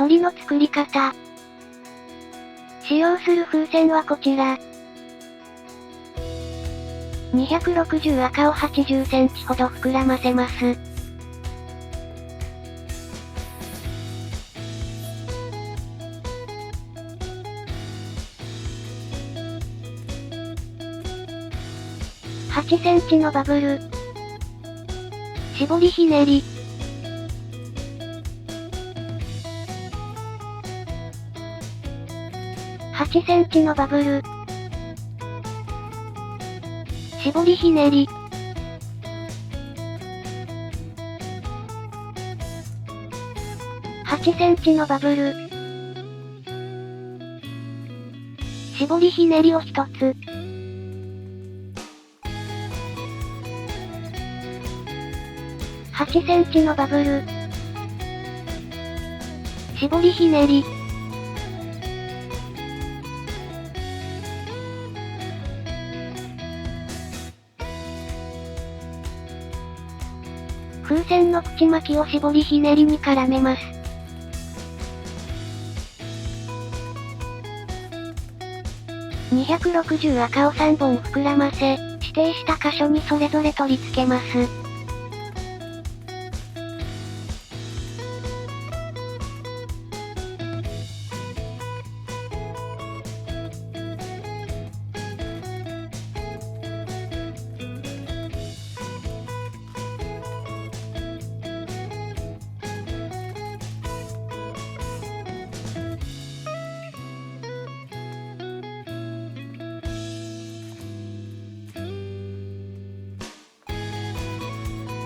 反りの作り方。使用する風船はこちら。260赤を80センチほど膨らませます。8センチのバブル。絞りひねり。8センチのバブル。絞りひねり。8センチのバブル。絞りひねりを1つ。8センチのバブル。絞りひねり。風船の口巻きを絞りひねりに絡めます。260赤を3本膨らませ、指定した箇所にそれぞれ取り付けます。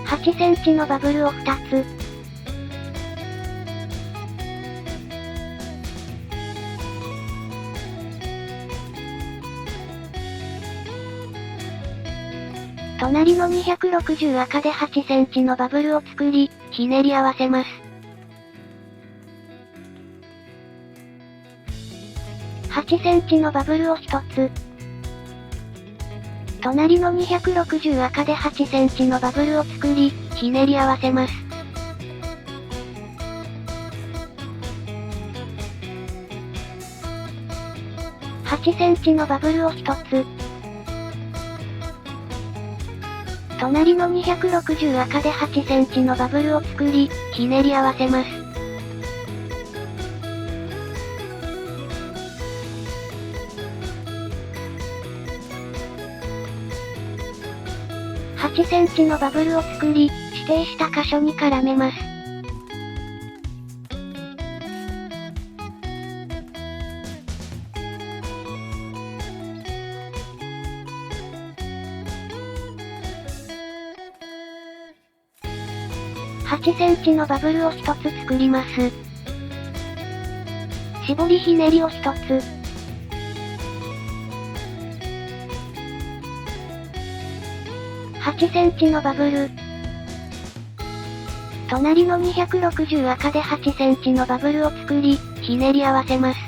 8センチのバブルを2つ。隣の260赤で8センチのバブルを作り、ひねり合わせます。8センチのバブルを1つ。隣の260赤で8センチのバブルを作り、ひねり合わせます。8センチのバブルを1つ。隣の260赤で8センチのバブルを作り、ひねり合わせます。8センチのバブルを作り、指定した箇所に絡めます。8センチのバブルを1つ作ります。絞りひねりを1つ。8センチのバブル。隣の260赤で8センチのバブルを作り、ひねり合わせます。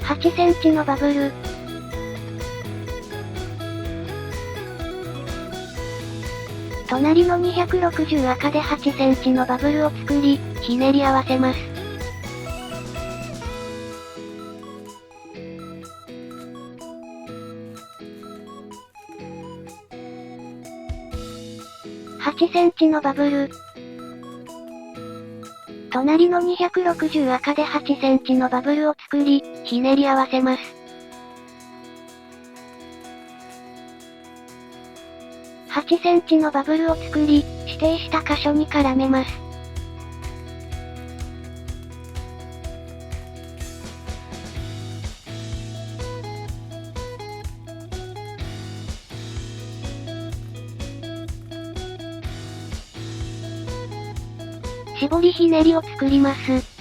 8センチのバブル。隣の260赤で8センチのバブルを作り、ひねり合わせます。8センチのバブル。隣の260赤で8センチのバブルを作り、ひねり合わせます。8センチのバブルを作り、指定した箇所に絡めます。絞りひねりを作ります。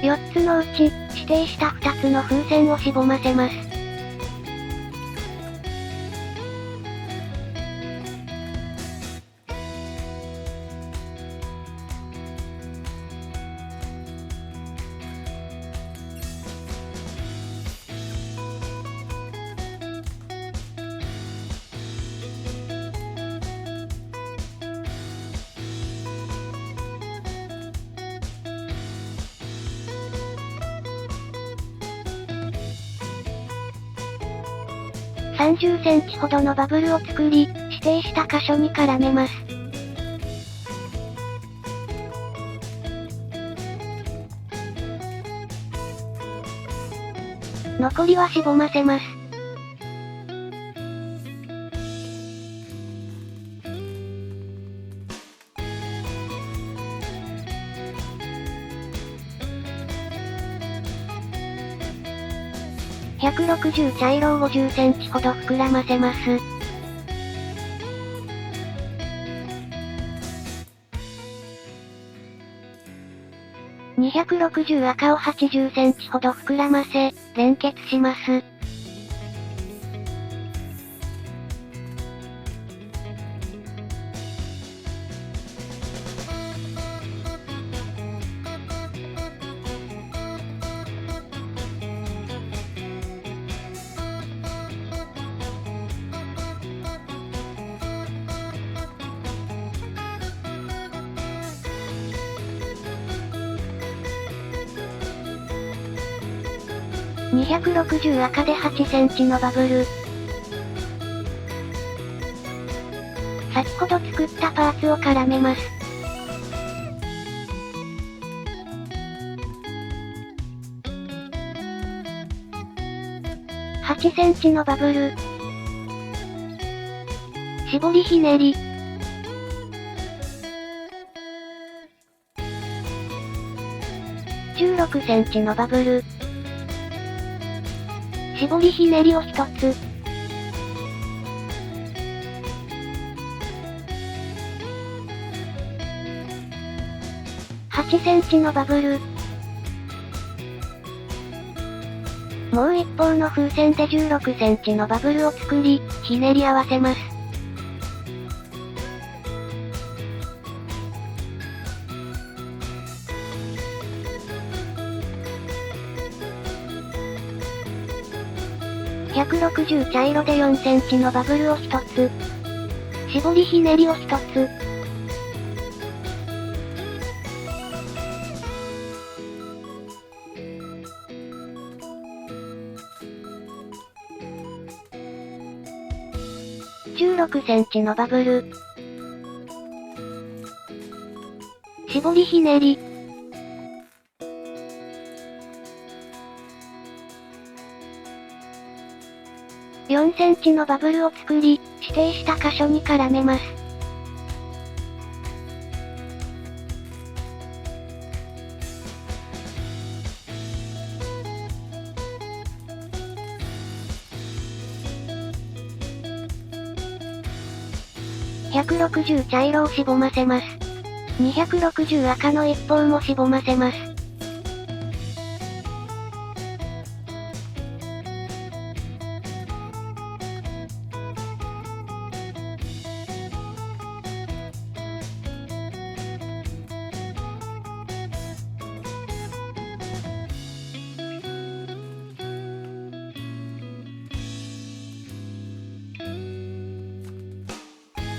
4つのうち、指定した2つの風船をしぼませます。30センチほどのバブルを作り、指定した箇所に絡めます。残りはしぼませます。160茶色を50センチほど膨らませます。260赤を80センチほど膨らませ、連結します。260赤で8センチのバブル。先ほど作ったパーツを絡めます。8センチのバブル。絞りひねり。16センチのバブル。絞りひねりを1つ。8センチのバブル。もう一方の風船で16センチのバブルを作り、ひねり合わせます。160茶色で4センチのバブルを1つ。絞りひねりを1つ。16センチのバブル。絞りひねり。4センチのバブルを作り、指定した箇所に絡めます。160茶色をしぼませます。260赤の一方もしぼませます。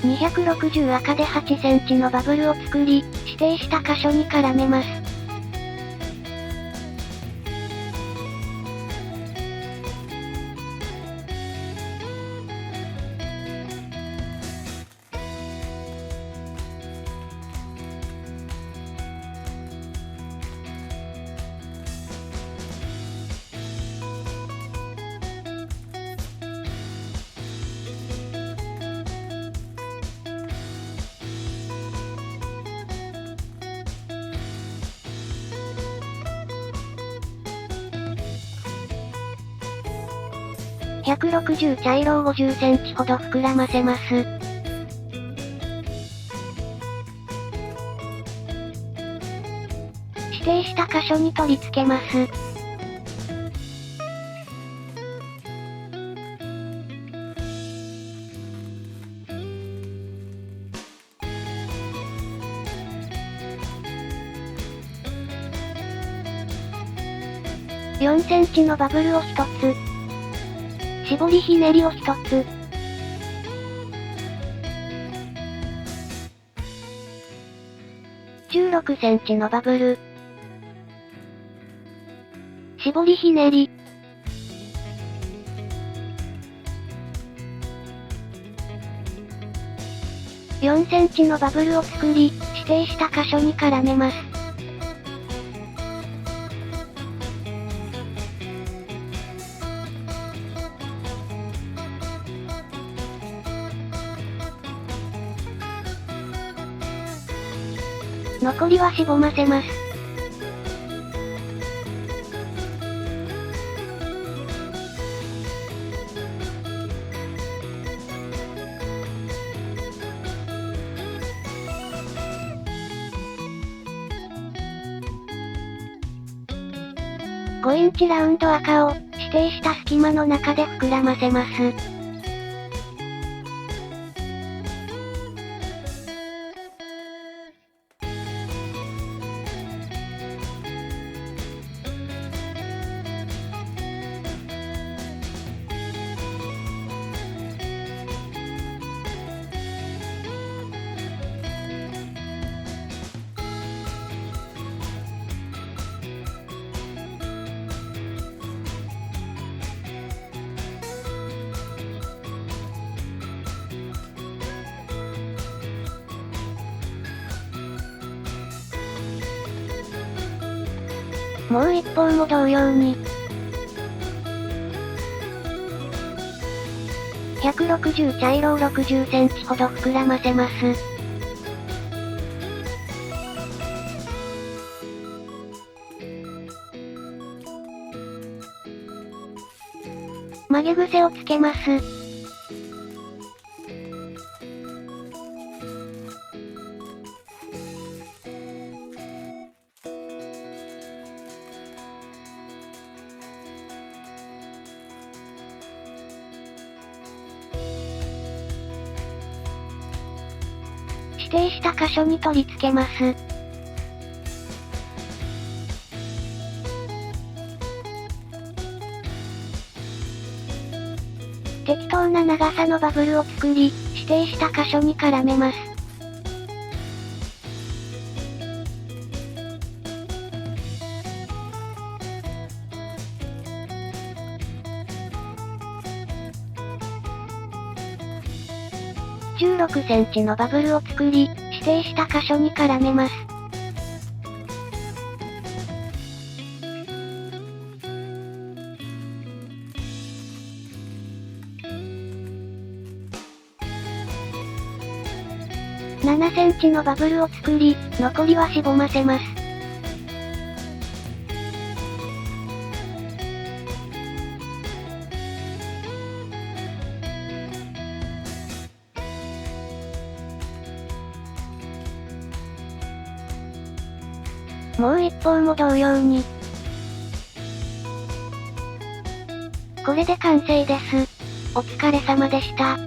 260赤で8センチのバブルを作り、指定した箇所に絡めます。160茶色を50センチほど膨らませます。指定した箇所に取り付けます。4センチのバブルを1つ。絞りひねりを1つ。16センチのバブル。絞りひねり。4センチのバブルを作り、指定した箇所に絡めます。残りはしぼませます。5インチラウンド赤を指定した隙間の中で膨らませます。もう一方も同様に。160茶色を60センチほど膨らませます。曲げ癖をつけます。指定した箇所に取り付けます。適当な長さのバブルを作り、指定した箇所に絡めます。16センチのバブルを作り、指定した箇所に絡めます。7センチのバブルを作り、残りはしぼませます。もう一方も同様に。これで完成です。お疲れ様でした。